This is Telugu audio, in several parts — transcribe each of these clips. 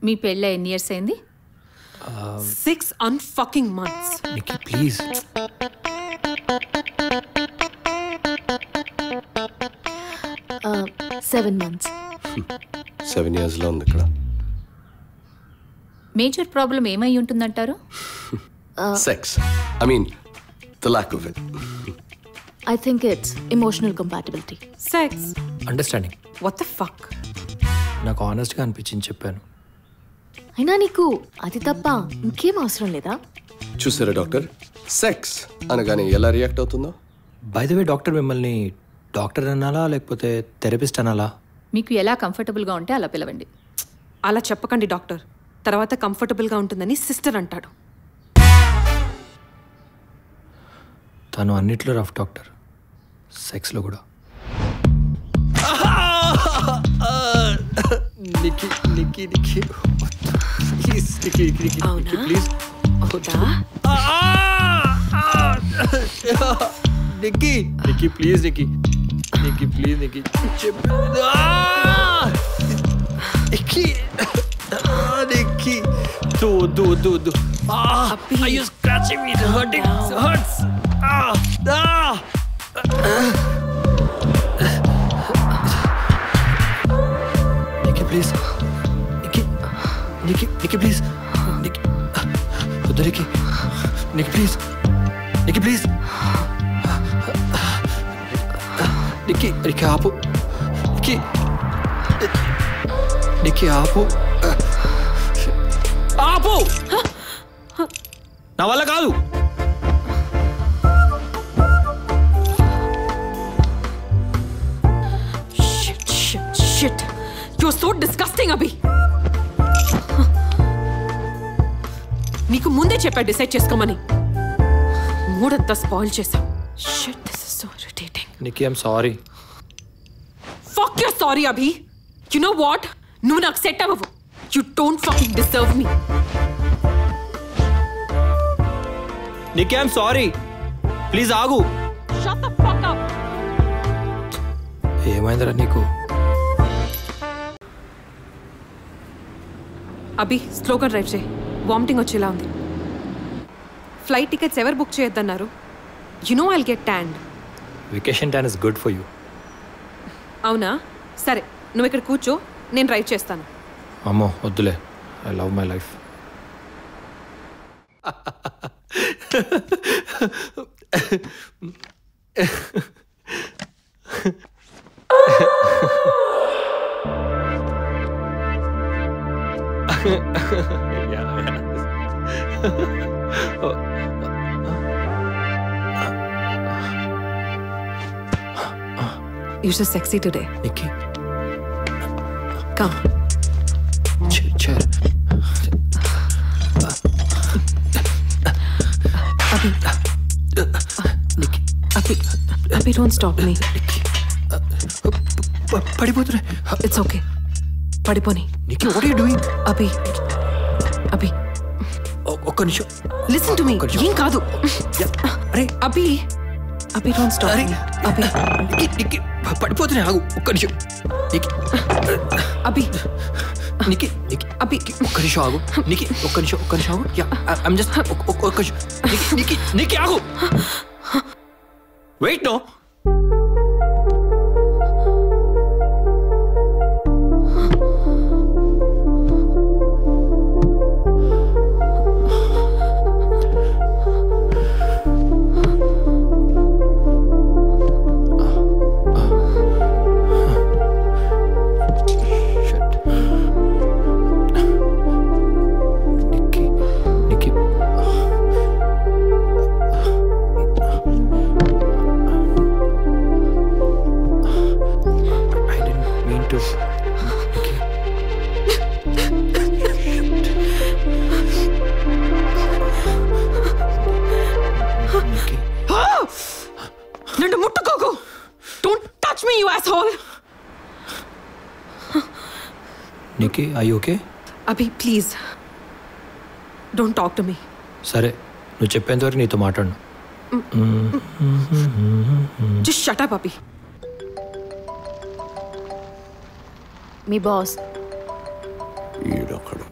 మీ పెళ్ళి ఎన్ని ఇయర్స్ అయింది? 6 unfucking months. Nikki, please. 7 months. 7 years లో ఉంది ఇక్కడ. మేజర్ ప్రాబ్లం ఏమై ఉంటుందంటారు? Sex. I mean, the lack of it. I think it's emotional compatibility. Sex. Understanding. What the fuck? నాకు ఆనెస్ట్గా అనిపించింది చెప్పాను. అయినా నీకు అది తప్ప ఇంకేం అవసరం లేదా? చూసారా డాక్టర్, సెక్స్ అనగానే ఎలా రియాక్ట్ అవుతుందో. బై ద వే డాక్టర్, మిమ్మల్ని డాక్టర్ అనాలా లేకపోతే థెరపిస్ట్ అనాలా? మీకు ఎలా కంఫర్టబుల్గా ఉంటే అలా పిలవండి. అలా చెప్పకండి డాక్టర్, తర్వాత కంఫర్టబుల్గా ఉంటుందని సిస్టర్ అంటాడు. తను అన్నిట్లో రఫ్ డాక్టర్, సెక్స్లో కూడా. Nikki Nikki Nikki please, Nikki Nikki Nikki please. Nikki Nikki please, Nikki Nikki please, Nikki Nikki Nikki do. Are you scratching me? It's hurting. It hurts. Nikki, please. Nikki, please. Nikki, please. Nikki, please. Nikki, ఆపు. Nikki, ఆపు. ఆపు! నా వల్ల కాదు. Shit. You're so disgusting, Abhi. నీకు ముందే చెప్పా డిసైడ్ చేసుకోమని. మూడంతా స్పాయిల్ చేసావు. Shit, this is so irritating. Nikki, I'm sorry. Fuck your sorry, Abhi. You know what? నువ్వు నాకు సెట్ అవ్వవు. You don't fucking deserve me. Nikki, I'm sorry. Please ఆగు. Shut the fuck up. ఏమైందిరా నీకు? అభి, స్లోగా డ్రైవ్ చేయి. వామిటింగ్ వచ్చేలా ఉంది. ఫ్లైట్ టికెట్స్ ఎవరు బుక్ చేయొద్దన్నారు? You know I'll get tanned. Vacation tan is good for you. అవునా? సరే, నువ్వు ఇక్కడ కూర్చో, నేను డ్రైవ్ చేస్తాను. అమ్మో వద్దులే, I love my life. You're so sexy today. Nikki. Come. Chair. Abhi. Nikki. Abhi, don't stop me. Nikki. పడిపోతున్నా. It's okay. పడిపోని. Nikki, what are you doing? Abhi. ఒక్క నిమిషం. Listen to me. ఏం కాదు. అరే Abhi, don't stop me. Abhi. Nikki, పడిపోతున్నా, ఆగు ఒక్క నిమిషం. Abhi. Nikki, Abhi. ఒక్క నిమిషం ఆగు. Nikki, ఒక్క నిమిషం ఆగు. I'm just ఒక్క నిమిషం. Nikki, ఆగు. Wait, no. నన్ను ముట్టుకోకు. Don't touch me, you asshole. Nikki, are you okay? Abhi, please. Don't talk to me. సరే, నువ్వు చెప్పేంత వరకు నీతో మాట్లాడను. Just shut up, Abhi. మీ బాస్. ఈడొక్కడు.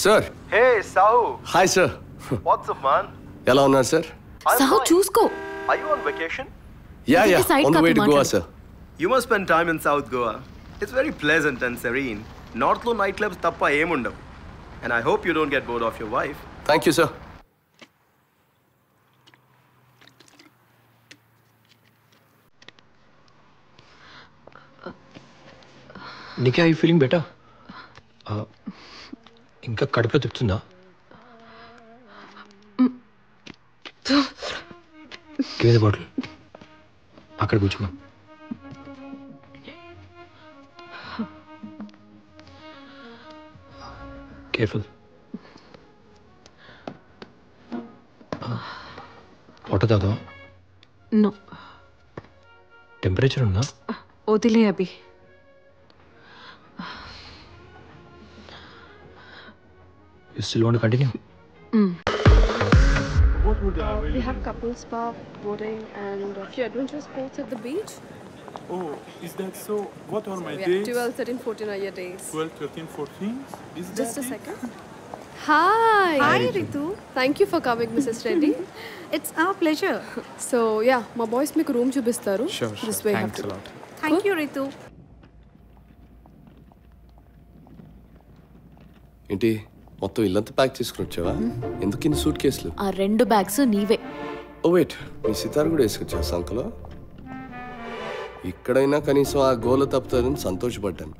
Sir. Hey Sahu. Hi sir. What's up man? ఎలా ఉన్నారు సార్? సాహు చూసుకో. Are you on vacation? Yeah side on the way to copy Goa మాట్లాడు. Sir. You must spend time in South Goa. It's very pleasant and serene. North lo night clubs tappa em undavu. And I hope you don't get bored of your wife. Thank you sir. నీకే ఐ ఫీలింగ్ బెటర్? ఇంకా కడుపులో తిప్పుతుందా? Give the bottle. అక్కడ కూర్చోమా. కేర్ఫుల్. వాటర్ తాగుతావా? నో, టెంపరేచర్ ఉందా? వదిలే Abhi. You still want to continue? We have couple spa, boating, and a few adventure sports at the beach. Oh, is that so? What are my Yeah, days? 12, 13, 14 are your days. 12, 13, 14? Is Just that a it? second. Hi, Ritu. Thank you for coming, Mrs. Reddy. It's our pleasure. So yeah, my boys make room chupistaru. Sure. This way Thanks have a to. lot. Thank you, Ritu. ఏంటి మొత్తం ఇల్లంతా ప్యాక్ చేసుకుని వచ్చావా? ఎందుకు ఇన్ని సూట్ కేసులు? ఆ 2 బ్యాగ్స్ నీవే. ఓ వెయిట్, మీ సితార్ కూడా వేసుకొచ్చావు సంకలో? ఇక్కడైనా కనీసం ఆ గోల తప్పుతుందని సంతోషపడ్డాను.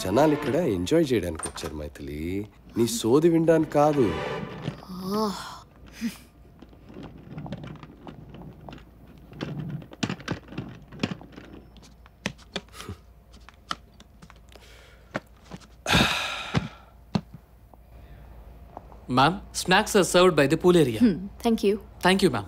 జనాలు ఇక్కడ ఎంజాయ్ చేయడానికి వచ్చారు మైథిలి, నీ సోది వినడానికి కాదు. Ma'am, snacks are served by the pool area. Thank you. Thank you, ma'am.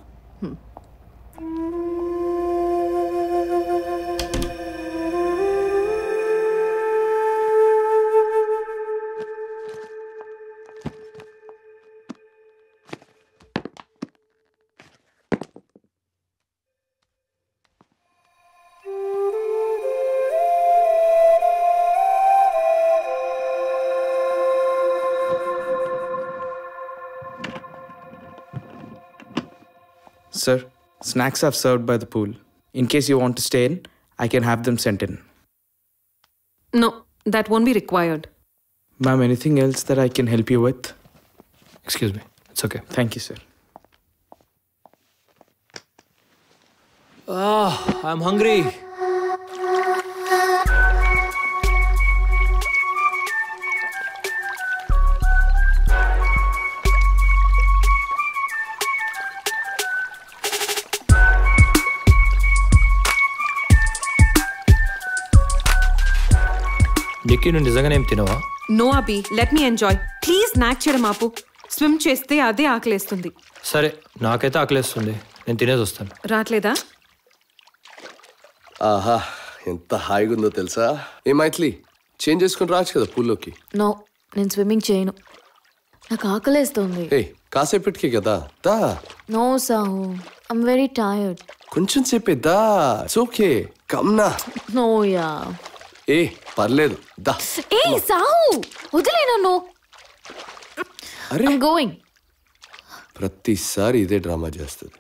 Sir, snacks are served by the pool. In case you want to stay in, I can have them sent in. No, that won't be required. Ma'am, anything else that I can help you with? Excuse me. It's okay. Thank you, sir. I'm hungry. Nikki, నువ్వు నిజంగానే ఏం తినవా? No Abhi, let me enjoy. Please snack చేయడం ఆపు. స్విమ్ చేస్తే అదే ఆకలేస్తుంది. సరే, నాకైతే ఆకలేస్తుంది. నేను తినేసి వస్తాను. రాట్లేదా? ఆహా, ఎంత హాయిగా ఉందో తెలుసా? ఏ మైథిలి, చేంజ్ చేసుకుని రావచ్చు కదా పూల్లోకి. నో, నేను స్విమ్మింగ్ చేయను. నాకు ఆకలేస్తుంది. ఏ కాసేపటికే కదా, దా. No Sahu, I'm very tired. కొంచెం సేపే దా, ఇట్స్ ఓకే, కమ్నా. No yeah. ఏ పర్లేదు, దా. ఏ సాహు, వదిలే నన్ను. అరే ఐమ్ గోయింగ్. ప్రతిసారి ఇదే డ్రామా చేస్తుంది.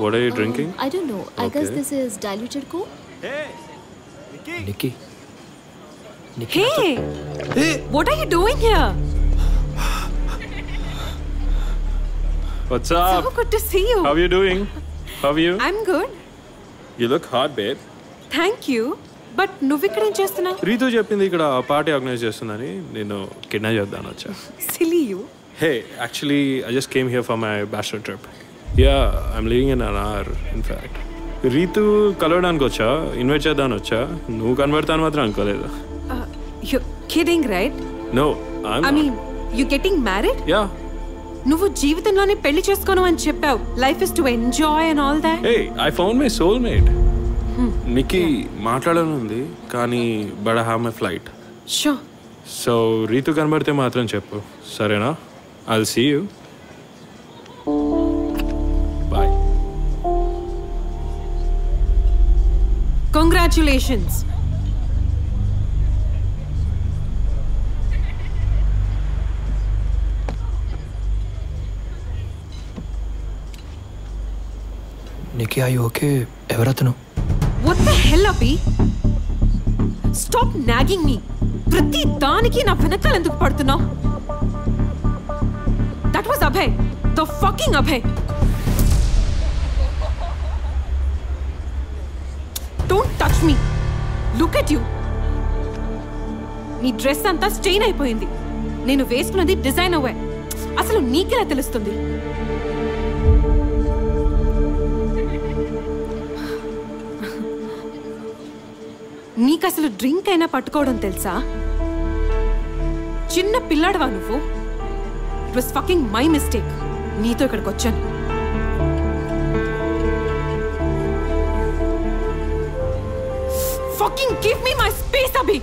What are you drinking? I don't know. I guess Okay. this is diluted Coke. Nikki. Hey! What are you doing here? What's up? So good to see you. How are you doing? How are you? I'm good. You look hot, babe. Thank you. But నువ్వు ఇక్కడ ఏం చేస్తున్నావు? రీతు చెప్పింది ఇక్కడ పార్టీ ఆర్గనైజ్ చేస్తుందని నేను కిడ్నాప్ చేద్దాను వచ్చా. Silly you. Hey, actually, I just came here for my bachelor trip. Yeah, I'm leaving in an hour, in fact. Ritu కలవడానికి వచ్చా, ఇన్వైట్ చేద్దాను వచ్చా. నువ్వు కనబడతాను మాత్రం అనుకోలేదు. You're kidding, right? No, I mean, you getting married? Yeah. నువ్వు జీవితంలోనే పెళ్లి చేసుకోను అని చెప్పావు. Life is to enjoy and all that. Hey, I found my soulmate. Nikki మాట్లాడాలనుంది కానీ but I have my flight. Sure. So Ritu కనబడితే మాత్రం చెప్పు, సరేనా? I'll see you. Bye. Congratulations. Nikki, are you okay? ఎవరతను? What the hell, Abhi? Stop nagging me. ప్రతి దానికి నా వెనకాల ఎందుకు పడుతున్నావు? That was Abhay. The fucking Abhay. Don't touch me. Look at you. నీ డ్రెస్ అంతా స్టెయిన్ అయిపోయింది. నేను వేసుకున్నది డిజైనర్ వేర్. అసలు నీకెలా తెలుస్తుంది? నీకు అసలు డ్రింక్ అయినా పట్టుకోవడం తెలుసా? చిన్న పిల్లాడవా నువ్వు? It was fucking my mistake. నీతో ఇక్కడికి వచ్చాను. Fucking give me my space Abhi.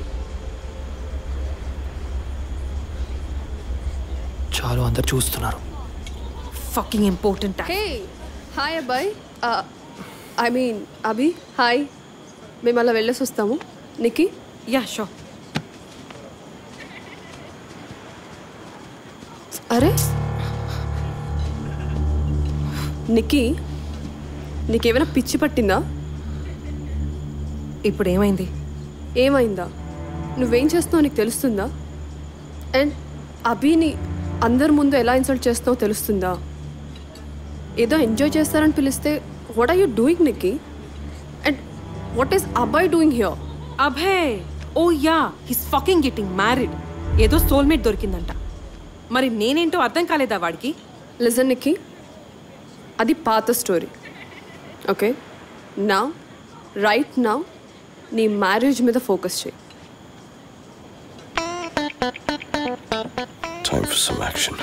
చాలు, అందరు చూస్తున్నారు. Fucking important. Hey, hi Abhay. I mean, Abhi, hi. మేము అలా వెళ్ళేసి వస్తాము. నిక్కీ? Yeah sure. అరే నిక్కీ, నీకేమైనా పిచ్చి పట్టిందా? ఇప్పుడు ఏమైంది? ఏమైందా? నువ్వేం చేస్తున్నావు నీకు తెలుస్తుందా? అండ్ అభిని అందరి ముందు ఎలా ఇన్సల్ట్ చేస్తున్నావు తెలుస్తుందా? ఏదో ఎంజాయ్ చేస్తారని పిలిస్తే what are you doing Nikki? And what is Abhay doing here? Abhay, oh yeah, he's fucking getting married. ఏదో సోల్మేట్ దొరికిందంట. మరి నేనేంటో అర్థం కాలేదా వాడికి? లిజన్ నిక్కీ, అది పాత స్టోరీ. ఓకే, నా రైట్ నా నీ మ్యారేజ్ మీద ఫోకస్ చేయి. Time for some action.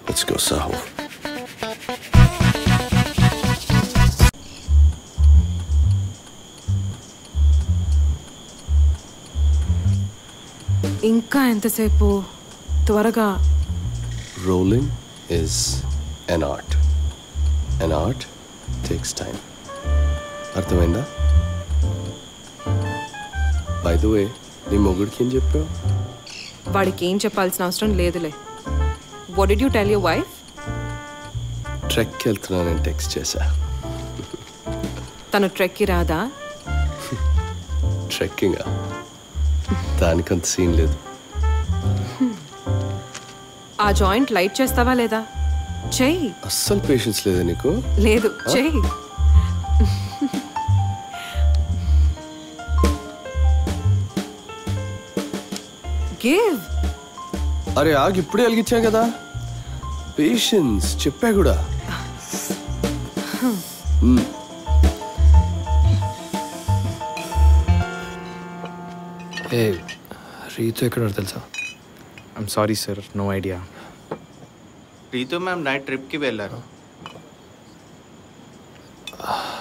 Let's go, Sahu. ఇంకా ఎంతసేపు? త్వరగా. Rolling is an art. An art takes time. అర్థమైందా? By the way, నీ మొగుడికి ఏం చెప్పావు? వాడికి ఏం చెప్పాల్సిన అవసరం లేదులే. What did you tell your wife? ట్రెక్కి వెళ్తున్నానని టెక్స్ట్ చేశా. తను ట్రెక్కి రాదా? ట్రెక్కింగా? దానికంత సీన్ లేదు. ఆ జాయింట్ లైట్ చేస్తావా లేదా? చెయ్యి. అస్సలు పేషెన్స్ లేదా నీకు? లేదు, చెయ్యి. గివ్. అరే ఆగి, ఇప్పుడే వెలిగించా కదా. పేషెన్స్ చెప్పా కూడా. ఏ రీతు ఎక్కడ తెలుసా? I'm sorry sir, no idea. Ritu ma'am night ట్రిప్కి వెళ్ళారు.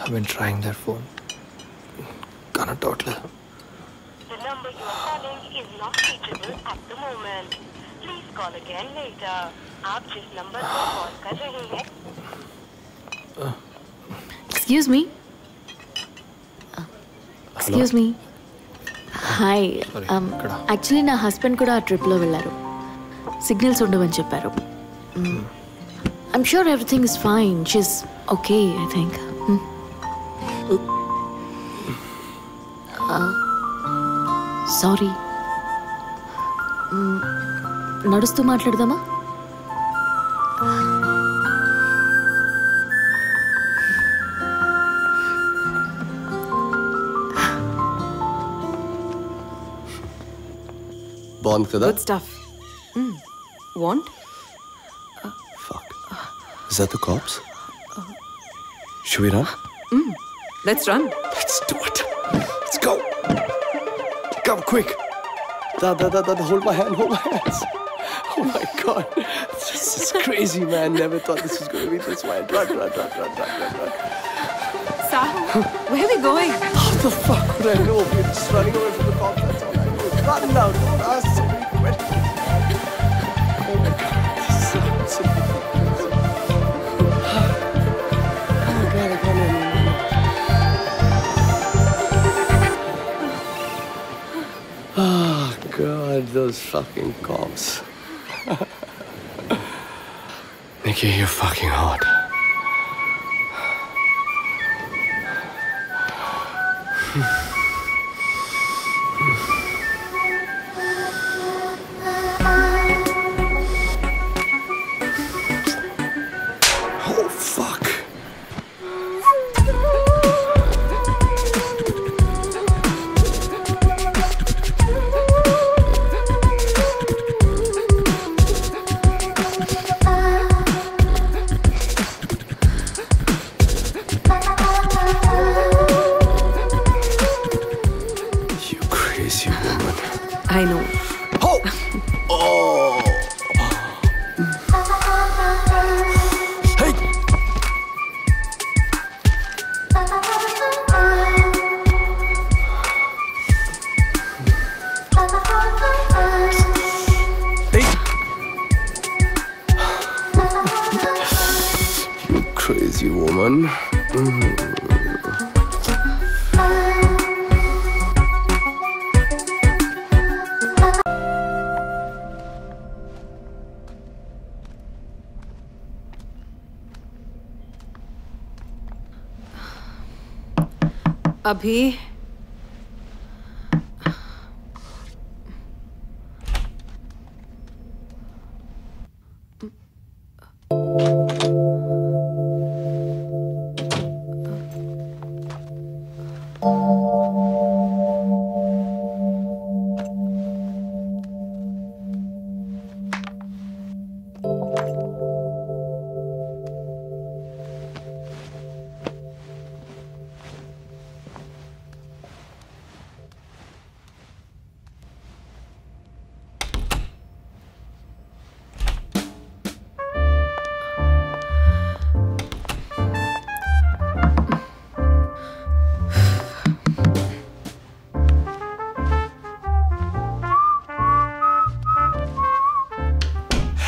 I've been trying their phone. Connect అవ్వట్లేదు. The number you are calling is not reachable at the moment. Please call again later. आप जिस नंबर पर कॉल कर रहे हैं. Excuse me. Excuse me. Hi. Actually నా హస్బెండ్ కూడా ఆ ట్రిప్లో వెళ్ళారు. సిగ్నల్స్ ఉండవని చెప్పారు. I'm sure everything is fine. She's okay, I think. Sorry. నడుస్తూ మాట్లాడదామా? బాగుంది కదా? Good stuff. Want? Is that the cops? Should we run? Let's run. Let's do it. Let's go. Come quick. Hold my hand. Hold my hands. Oh my God. This is crazy, man. Never thought this was going to be this wide. Run. Sahu, where are we going? How the fuck would I know? We're just running away from the cops. That's all I know. Run now. Don't ask so many questions. Oh my God. This is so Oh God, I can't remember. Oh God, those fucking cops. Nikki, you're fucking hot. Oh fuck. I know. Oh! Oh! Hey! Hey! You crazy woman. अभी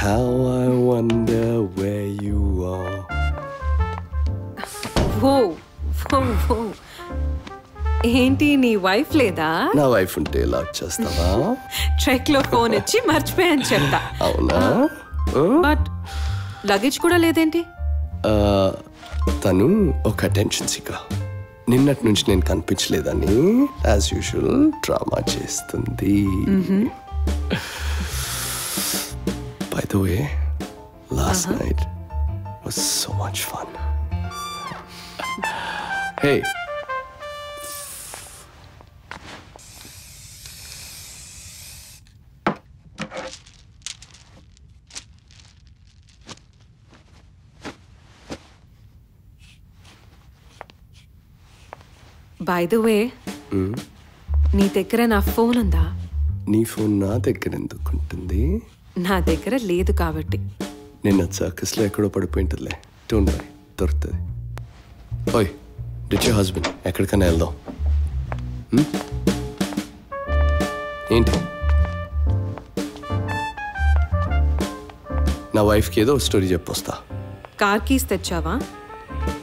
How I wonder where you are. Whoa. ఏంటి నీ వైఫ్ లేదా? నా వైఫ్ ఉంటే ఇలా చేస్తావా? ట్రెక్ లో ఫోన్ ఇచ్చి మర్చిపోయాను చెప్తా. అవునా? బట్ లగేజ్ కూడా లేదేంటి? తను ఒక అటెన్షన్ సీకర్. నిన్నటి నుంచి నేను కనిపించలేదని యాజ్ యూజువల్ డ్రామా చేస్తుంది. By the way, last night was so much fun. Hey. By the way, నీ దగ్గర నా ఫోన్ ఉందా? నీ ఫోన్ నా దగ్గర ఎందుకుంటుంది? నా దగ్గర లేదు కాబట్టి. నిన్న సర్కస్లో ఎక్కడో పడిపోయింటుందిలే. డోంట్ వరీ, దొరుకుతుంది. ఓయ్, డిడ్ యువర్ హస్బెండ్ ఎక్కడికైనా వెళ్దాం? ఏంటి? నా వైఫ్కి ఏదో స్టోరీ చెప్పొస్తా. కార్ కీస్ తెచ్చావా?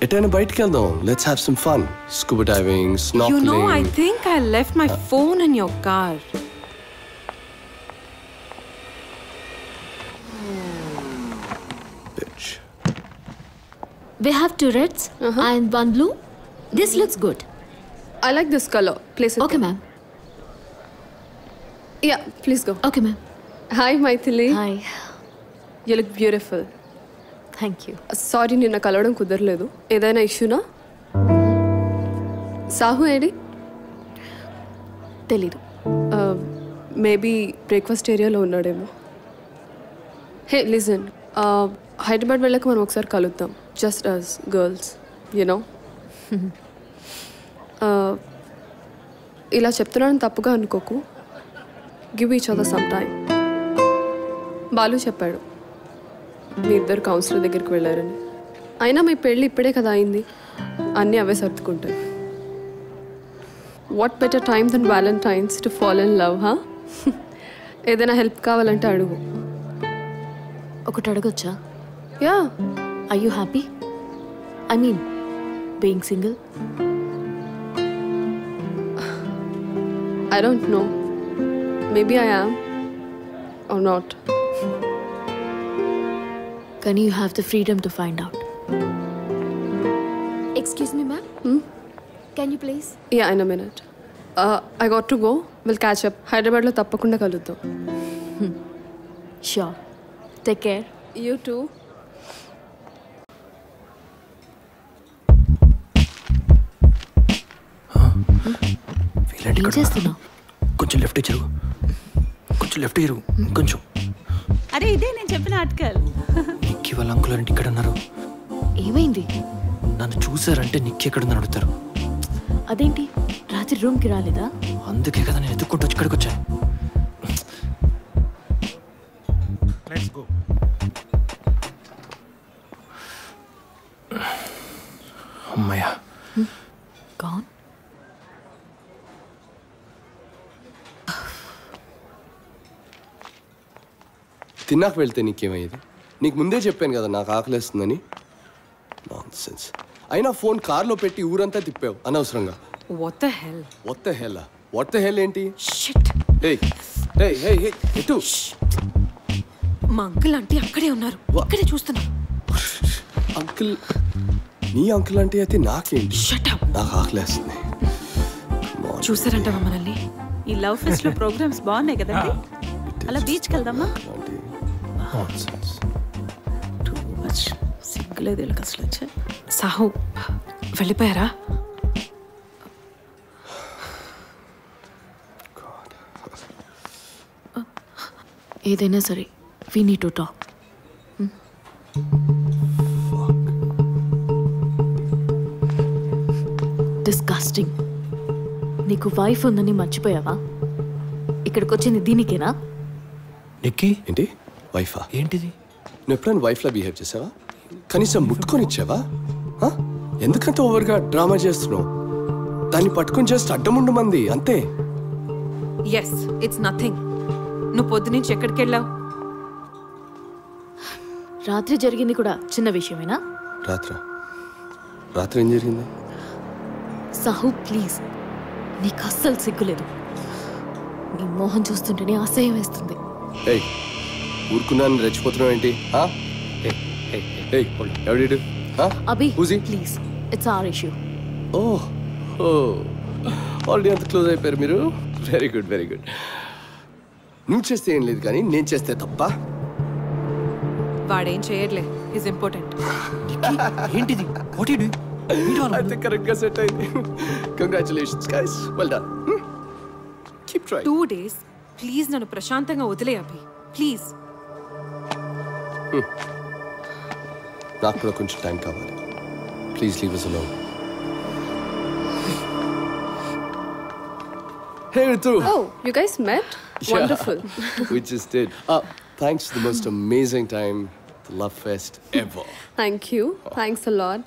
ఎటైనా బయటికి వెళ్దాం. Let's have some fun. Scuba diving, snorkelling. You know, I think I left my phone in your car. Bitch. We have 2 reds and 1 blue. This looks good. I like this color. Place it. Okay, ma'am. Yeah, please go. Okay, ma'am. Hi, Maithili. Hi. You look beautiful. Thank you. Sorry నిన్న కలవడం కుదరలేదు. ఏదైనా ఇష్యూనా? సాహు ఏడి? తెలీదు. మేబీ బ్రేక్ఫాస్ట్ ఏరియాలో ఉన్నాడేమో. హే లిజన్, హైదరాబాద్ వెళ్ళక మనం ఒకసారి కలుద్దాం. Just as girls, you know. ఇలా చెప్తున్నాను తప్పుగా అనుకోకు. Give each other some time. Balu చెప్పాడు మీ ఇద్దరు కౌన్సిలర్ దగ్గరికి వెళ్ళారని. అయినా మీ పెళ్ళి ఇప్పుడే కదా అయింది, అన్నీ అవే సర్దుకుంటాయి. What better time than Valentine's to fall in love, హా? ఏదైనా హెల్ప్ కావాలంటే అడుగు. ఒకటి అడగొచ్చా? Yeah. Are you happy? I mean, being single? I don't know. Maybe I am or not. Can you have the freedom to find out? Excuse me, ma'am. Can you please? Yeah, in a minute. I got to go. We'll catch up. Hyderabadlo tappakunda kaluddam. Sure. Take care. You too. ఏం చేస్తున్నావు? కొంచెం లెఫ్ట్ జరుగు, కొంచెం లెఫ్ట్ జరుగు, కొంచెం. అరే ఇదే నేను చెప్పిన ఆర్టికల్. నిక్కి వాళ్ళ అంకుల్ అంటే ఇక్కడ ఉన్నారు. ఏమైంది? నన్ను చూసారంటే నిక్కి ఎక్కడుందని అడుగుతారు. అదేంటి రాత్రి రూమ్కి రాలేదా? అందుకే కదా నేను ఎత్తుక్కుంటూ వచ్చి ఇక్కడికి వచ్చాను. Let's go. అమ్మయ్యా. Gone? తిన్నాక వెళ్తే నీకేమయ్యేది? నీకు ముందే చెప్పాను కదా నాకు ఆకలేస్తుందని. నాన్సెన్స్. అయినా ఫోన్ కార్లో పెట్టి ఊరంతా తిప్పావు అనవసరంగా. What the hell? What the hell? What the hell ఏంటి? Shit. Hey, hey, hey, hey, ఎటు? మా అంకుల్ ఆంటీ అక్కడే ఉన్నారు. ఇక్కడే చూస్తున్నా. అంకుల్, నీ అంకుల్ అంటే అయితే నాకేంటి? Shut up. నాకు ఆకలేస్తుంది. చూసారంటావా మనల్ని? ఈ లవ్ ఫెస్ట్ లో ప్రోగ్రామ్స్ బాగున్నాయి కదండి. అలా బీచ్కి వెళ్దామా? Too much. సిగ్గులేదు వీళ్ళకి అసలు. వచ్చా సాహు వెళ్ళిపోయారా? ఏదైనా సరే we need to talk. Disgusting. నీకు వైఫ్ ఉందని మర్చిపోయావా? ఇక్కడికి వచ్చింది దీనికేనా? నిక్కి ఏంటి వైఫా? ఏంటిది? నువ్వు ఎప్పుడైనా వైఫ్లా బిహేవ్ చేసావా? కనీసం ముట్టుకొని ఇచ్చావా? ఎందుకంత ఓవర్గా డ్రామా చేస్తున్నావు? దాన్ని పట్టుకొని చేస్తే అడ్డం ఉండమంది అంతే. Yes, it's nothing. నువ్వు పొద్దు నుంచి ఎక్కడికి వెళ్ళావు? రాత్రి జరిగింది కూడా చిన్న విషయమేనా? రాత్రి ఏం జరిగింది? సాహు ప్లీజ్, నీకు అస్సలు సిగ్గులేదు. నీ మోహన్ చూస్తుంటేనే అసహ్యం వేస్తుంది. ఊరుకున్నాను రెచ్చిపోతున్నావు ఏంటి? Abhi please, it's our issue. Already అంత క్లోజ్ అయిపోయారు మీరు. Very good, very good. నువ్వు చేస్తే ఏం లేదు కానీ నేను చేస్తే తప్ప. వాడేం చేయట్లే. Is important. ఏంటిది? What you doing? అయితే కరెక్ట్ గా సెట్ అయింది. Congratulations guys, well done. Keep trying. 2 days please నన్ను ప్రశాంతంగా వదిలే అభి, ప్లీజ్. నాకు కూడా కొంచెం టైం కావాలి. Please leave us alone. Hey Ritu. Oh, you guys met? Yeah, Wonderful. We just did. Thanks for the most amazing time, the love fest ever. Thank you. Thanks a lot.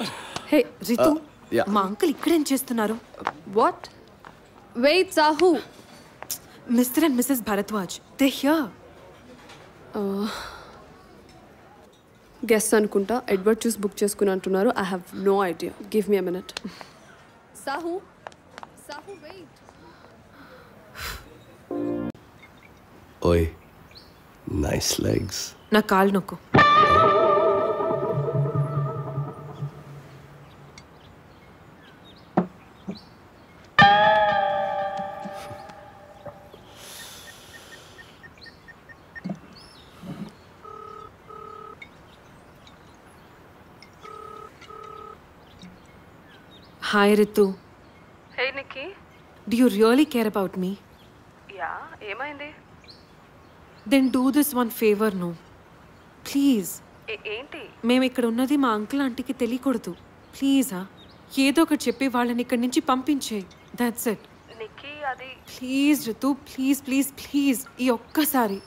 Hey, Ritu, yeah. మా అంకుల్ ఇక్కడేం చేస్తున్నారు? What? Wait, Sahu. Mr. and Mrs. Bharadwaj, they're here. Guest అనుకుంటా. ఎడ్వర్డ్ చూస్ బుక్ చేసుకుని అంటున్నారు. I have no idea. Give me a minute. Sahu, Sahu wait. Oi, nice legs. నా కాలు నొక్కు. Hi Ritu. Hey Nikki. Do you really care about me? Yeah ఏమైంది? Then do this one favor, no. Please. ఏంటి? మేము ఇక్కడ ఉన్నది మా అంకుల్ ఆంటీకి తెలియకూడదు. ప్లీజా ఏదో ఒకటి చెప్పి వాళ్ళని ఇక్కడి నుంచి పంపించే. That's it. నిక్కీ అది. Please Ritu, please please please ఈ ఒక్కసారి.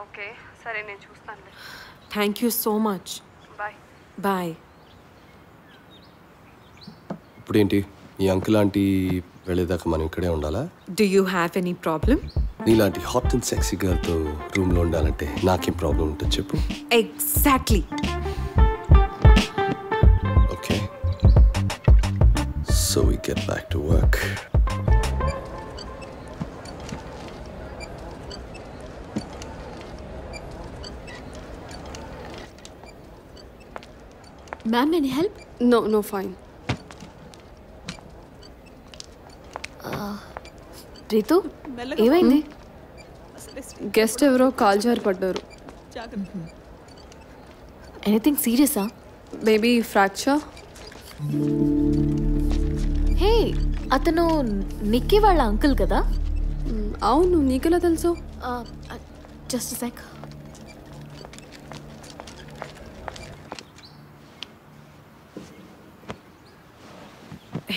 ఓకే సరే నేను చూస్తానులే. Thank you so much. Bye. Bye. ఇప్పుడేంటి ఈ అంకుల్ ఆంటీ వెళ్ళేదాకా మనం ఇక్కడే ఉండాలా? Do you have any problem? నీలాంటి హాట్ అండ్ సెక్సీ గర్ల్తో రూమ్లో ఉండాలంటే నాకేం ప్రాబ్లం ఉంటుంది చెప్పు. Exactly. Okay. So we get back to work. Ma'am, any help? No, fine. Ritu ఏమైంది? గెస్ట్ ఎవరో కాల్ జారి పడ్డారు. ఎనీథింగ్ సీరియసా? Baby fracture. హే, అతను నిక్కీ వాళ్ళ అంకుల్ కదా? అవును, నీకెలా తెలుసు? Just sec.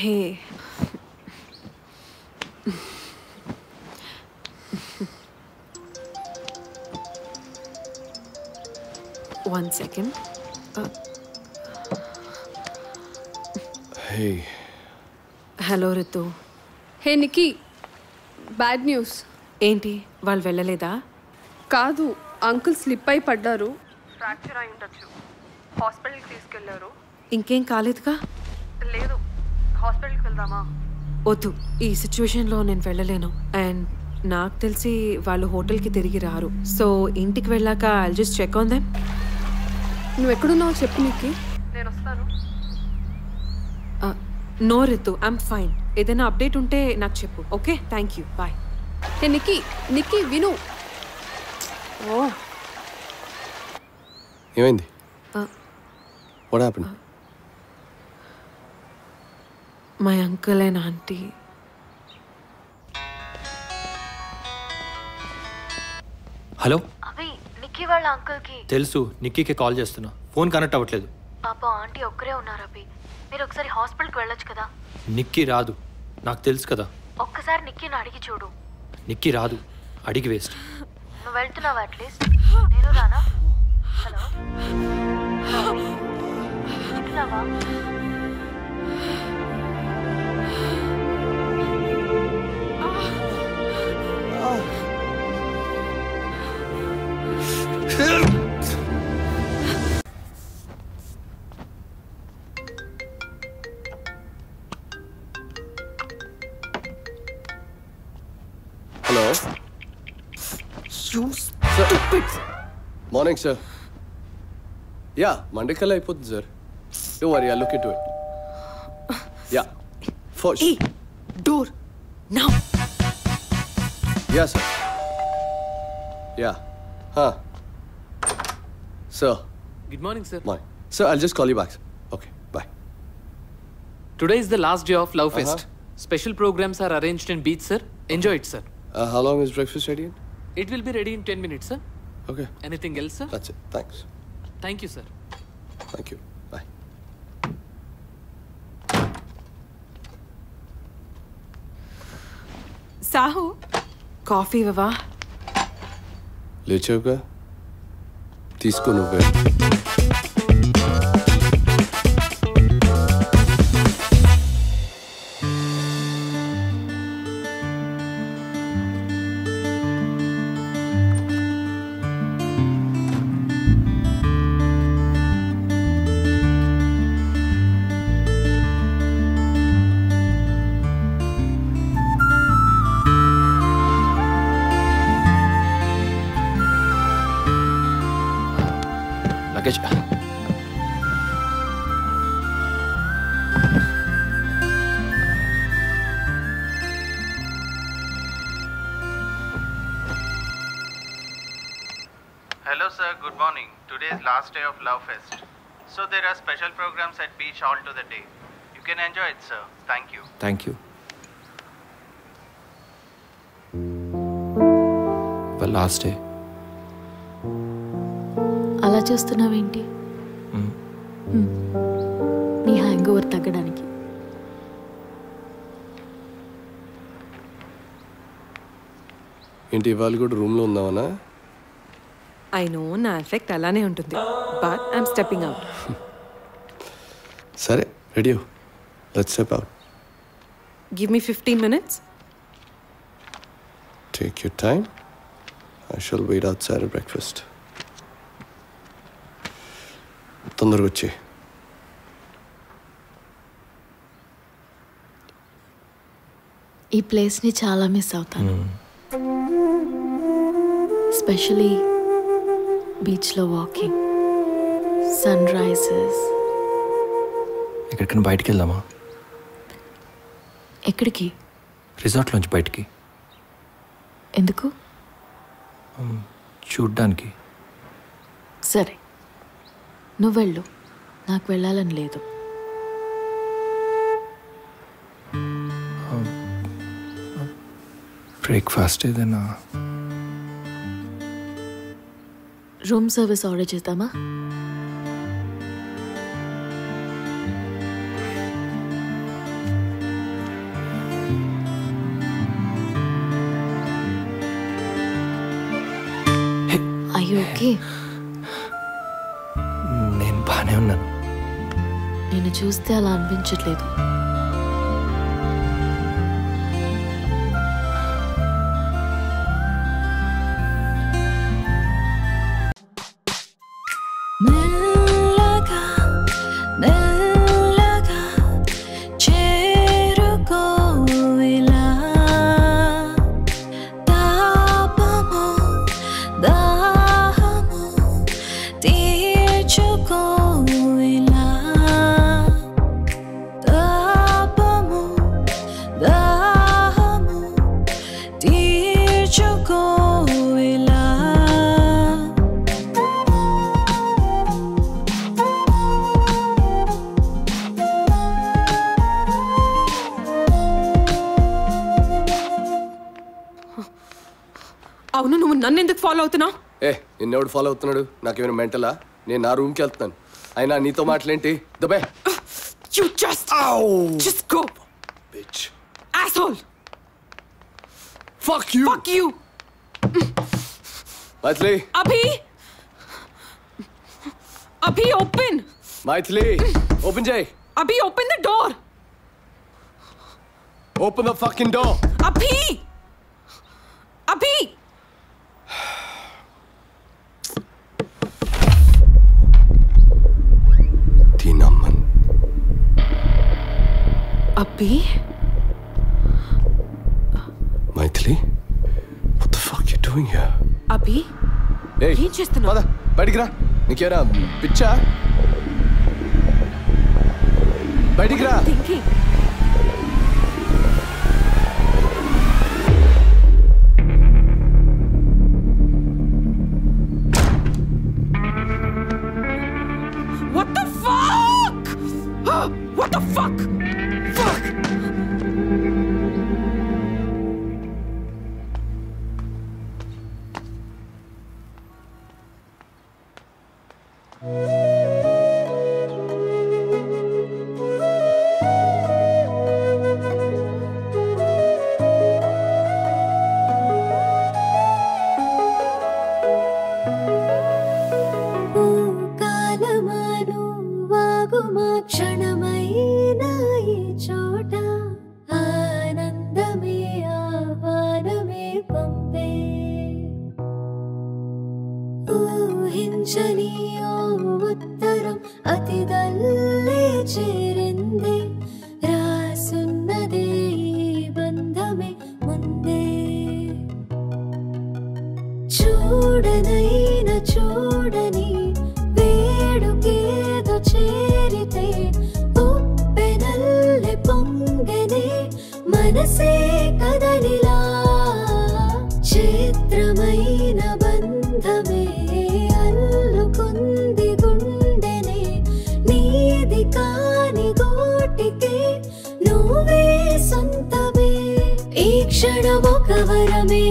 Hey, one second. Hey. Hello Ritu. Hey Nikki, bad news. ఏంటి, వాళ్ళు వెళ్ళలేదా? కాదు, అంకుల్ స్లిప్ అయి పడ్డారు. ఫ్రాక్చర్ అయి ఉండొచ్చు. హాస్పిటల్కి తీసుకెళ్లారు. ఇంకేం కాలేదుగా? లేదు, హాస్పిటల్కి వెళ్దామా? వద్దు, ఈ సిచ్యువేషన్లో నేను వెళ్ళలేను. అండ్ నాకు తెలిసి వాళ్ళు హోటల్కి తిరిగి రారు. సో ఇంటికి వెళ్ళాక I'll just check on them. నువ్వు ఎక్కడున్నావు చెప్పు నిక్కీ, నేను వస్తాను. No Ritu, I'm fine. ఏదైనా అప్డేట్ ఉంటే నాకు చెప్పు. Okay, thank you, bye. Hey Nikki విను. ఓ ఏమైంది? What happened? My uncle and aunty. Hello. అవి నిక్కీ వాళ్ళ అంకుల్కి తెలుసు, నిక్కీకి కాల్ చేస్తున్నా, ఫోన్ కనెక్ట్ అవ్వట్లేదు. పాప ఆంటీ ఒక్కరే ఉన్నారు అభి. మీరు ఒకసారి హాస్పిటల్కి వెళ్ళొచ్చు కదా? నిక్కీ రాదు, నాకు తెలుసు కదా. ఒక్కసారి నిక్కీని అడిగి చూడు. నిక్కీ రాదు, అడిగి వేస్ట్. నువ్వు వెళ్తున్నావా? అట్లీస్ట్ నేను రానా? హలో, వింటున్నావా? Hello. You stupid. Morning, sir. Yeah, Monday kalla అయిపోతుంది, sir. Don't worry, I'll look into it. Yeah. First. Hey, door now. Yeah, sir. Yeah. Huh. Sir. Good morning, sir. Morning. Sir, I'll just call you back, sir. Okay, bye. Today is the last day of Love Fest. Special programs are arranged in beach, sir. Enjoy it, sir. How long is breakfast ready? It will be ready in 10 minutes, sir. Okay. Anything else, sir? That's it. Thanks. Thank you, sir. Thank you. Bye. Sahu, coffee ఇవ్వవా? లేచావుగా, తీసుకో నువ్వే. Luggage. Hello sir, good morning. Today is last day of Love Fest. So there are special programs at beach all to the day. You You can enjoy it, sir. Thank you. Thank you. Well, last day. అలా చూస్తున్నావేంటి? నీ హ్యాంగ్ ఓవర్ తగ్గడానికి. ఏంటి ఇవాళ కూడా రూమ్లో ఉందామనా? ఐ నో నా ఎఫెక్ట్ అలానే ఉంటుంది, బట్ ఐఎమ్ స్టెప్పింగ్ అవుట్. సరే ready, let's step out. Give me 15 minutes. Take your time. I shall wait outside at breakfast. తొందరగా వచ్చి. ఈ ప్లేస్ని చాలా మిస్ అవుతాను, ఎస్పెషలీ బీచ్లో వాకింగ్, సన్ రైజెస్. ఎక్కడికైనా బయటికి వెళ్దామా? ఎక్కడికి? రిసార్ట్లోంచి బయటికి. ఎందుకు? చూడ్డానికి. సరే, నువ్వు వెళ్ళు, నాకు వెళ్ళాలని లేదు. బ్రేక్ఫాస్ట్ ఏదైనా? రూమ్ సర్వీస్ ఆర్డర్ చేద్దామా? ఓకే, నేను బాగానే ఉన్నాను. నేను చూస్తే అలా అనిపించట్లేదు. అవును, నువ్వు నన్ను ఎందుకు ఫాలో అవుతున్నావు? నిన్నెవడు ఫాలో అవుతున్నాడు? నాకేమైనా మెంటలా? నేను నా రూమ్కి వెళ్తున్నాను, అయినా నీతో మాటలేంటి? దబే. You just go, bitch, asshole. Fuck you. Fuck you. Maithili. Abhi, open. Maithili, open jay. Abhi, open the door. Open the fucking door. Abhi. Tinaman. Abhi? Maithili, what the fuck you doing here? Abhi? Hey, ఏం చేస్తున్నావు? పద బయటికి రా. నీకేరా పిచ్చా? బయటికి రా. What the fuck? What the fuck? Fuck! క్షణమైన ఈ చోట ఆనందమే ఆహ్వానమే పంపే ఊహించని ఓ ఉత్తరం అతిదల్లే చేరిందే రాసున్నదే ఈ బంధమే ముందే చూడనైన చూడని వేడుకేదో చేరితే ఉప్పెనల్లె పొంగెనే మనసే కదలిలా చిత్రమైన బంధమే అల్లుకుంది గుండెనే నీది కాని గోటికే ఒక వరమే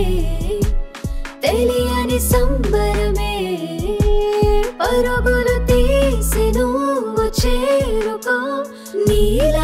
తెలియని సంబరమే పరుగులు తీసి నువ్వు చేరుకో నీల